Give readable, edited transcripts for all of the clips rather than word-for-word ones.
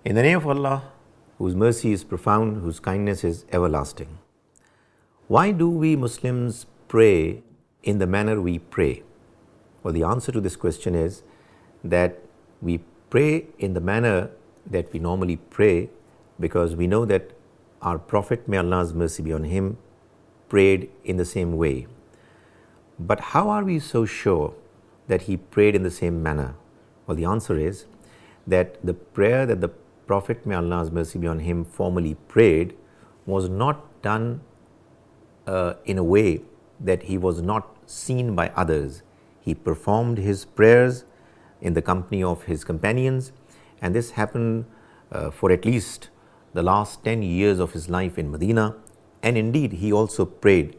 In the name of Allah, whose mercy is profound, whose kindness is everlasting. Why do we Muslims pray in the manner we pray? Well, the answer to this question is that we pray in the manner that we normally pray because we know that our Prophet, may Allah's mercy be on him, prayed in the same way. But how are we so sure that he prayed in the same manner? Well, the answer is that the prayer that the Prophet, may Allah's mercy be on him, formally prayed was not done in a way that he was not seen by others. He performed his prayers in the company of his companions, and this happened for at least the last 10 years of his life in Medina, and indeed he also prayed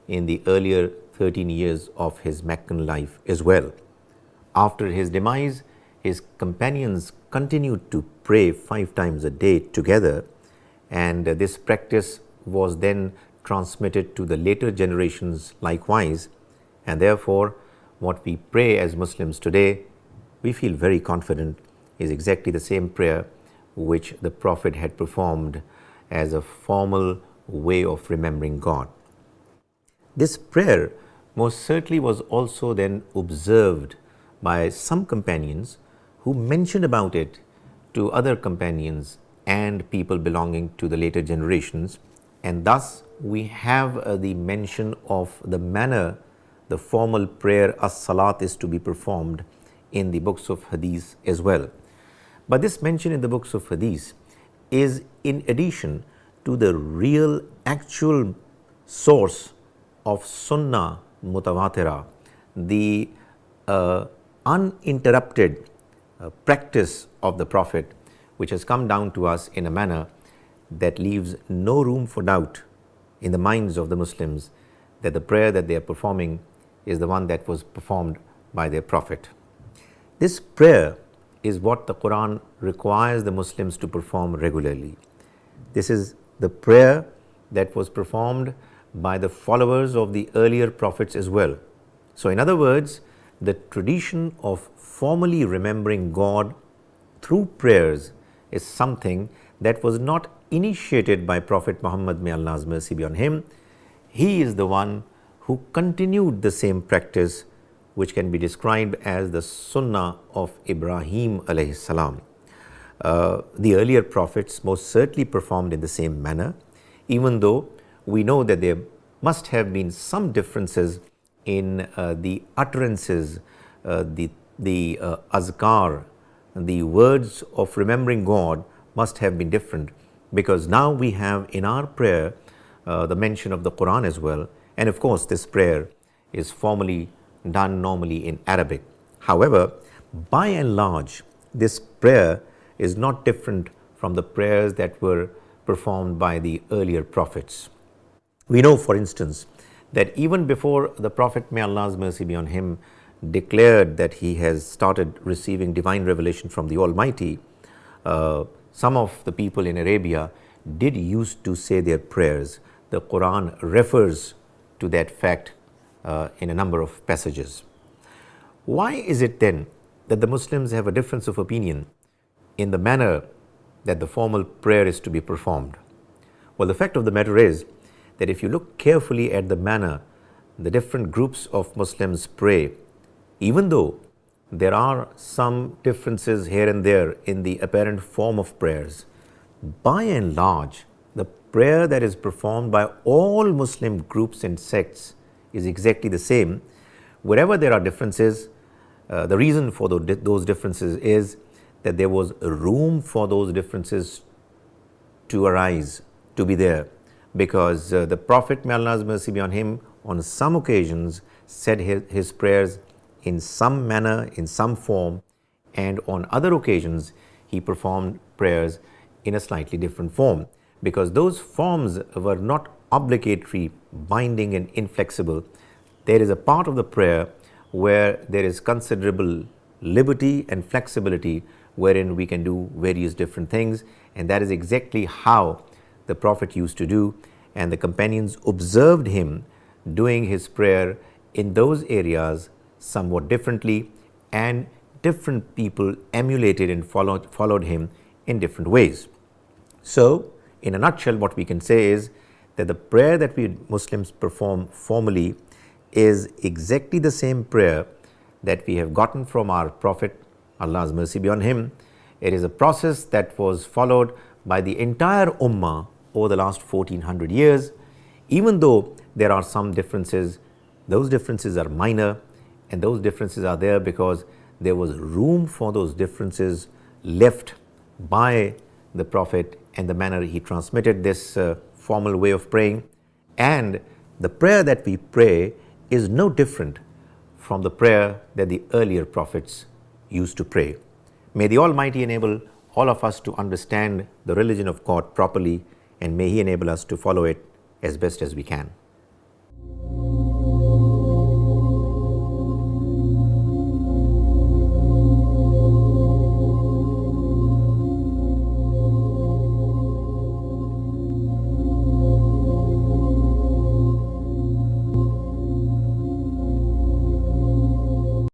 in the earlier 13 years of his Meccan life as well. After his demise, his companions continued to pray 5 times a day together, and this practice was then transmitted to the later generations likewise, and therefore what we pray as Muslims today, we feel very confident is exactly the same prayer which the Prophet had performed as a formal way of remembering God. This prayer most certainly was also then observed by some companions who mentioned about it to other companions and people belonging to the later generations, and thus we have the mention of the manner the formal prayer as-salat is to be performed in the books of hadith as well. But this mention in the books of hadith is in addition to the real actual source of sunnah mutawatira, the uninterrupted practice of the Prophet, which has come down to us in a manner that leaves no room for doubt in the minds of the Muslims that the prayer that they are performing is the one that was performed by their Prophet. This prayer is what the Quran requires the Muslims to perform regularly. This is the prayer that was performed by the followers of the earlier prophets as well. So in other words, the tradition of formally remembering God through prayers is something that was not initiated by Prophet Muhammad, may Allah's mercy be on him. He is the one who continued the same practice, which can be described as the sunnah of Ibrahim alayhi salam. The earlier prophets most certainly performed in the same manner, even though we know that there must have been some differences in the utterances, the azkar, the words of remembering God must have been different, because now we have in our prayer the mention of the Quran as well, and of course this prayer is formally done normally in Arabic. However, by and large, this prayer is not different from the prayers that were performed by the earlier prophets. We know, for instance, that even before the Prophet, may Allah's mercy be on him, declared that he has started receiving divine revelation from the Almighty, some of the people in Arabia did used to say their prayers. The Quran refers to that fact in a number of passages. Why is it then that the Muslims have a difference of opinion in the manner that the formal prayer is to be performed? Well, the fact of the matter is that if you look carefully at the manner the different groups of Muslims pray, even though there are some differences here and there in the apparent form of prayers, by and large, the prayer that is performed by all Muslim groups and sects is exactly the same. Wherever there are differences, the reason for those differences is that there was room for those differences to arise, to be there, because the Prophet, may Allah's mercy be on him, on some occasions said his prayers in some manner, in some form, and on other occasions he performed prayers in a slightly different form, because those forms were not obligatory, binding and inflexible. There is a part of the prayer where there is considerable liberty and flexibility wherein we can do various different things, and that is exactly how the Prophet used to do, and the companions observed him doing his prayer in those areas somewhat differently, and different people emulated and followed him in different ways. So, in a nutshell, what we can say is that the prayer that we Muslims perform formally is exactly the same prayer that we have gotten from our Prophet, Allah's mercy be on him. It is a process that was followed by the entire Ummah over the last 1400 years. Even though there are some differences, those differences are minor, and those differences are there because there was room for those differences left by the Prophet and the manner he transmitted this formal way of praying. And the prayer that we pray is no different from the prayer that the earlier prophets used to pray. May the Almighty enable all of us to understand the religion of God properly, and may He enable us to follow it as best as we can.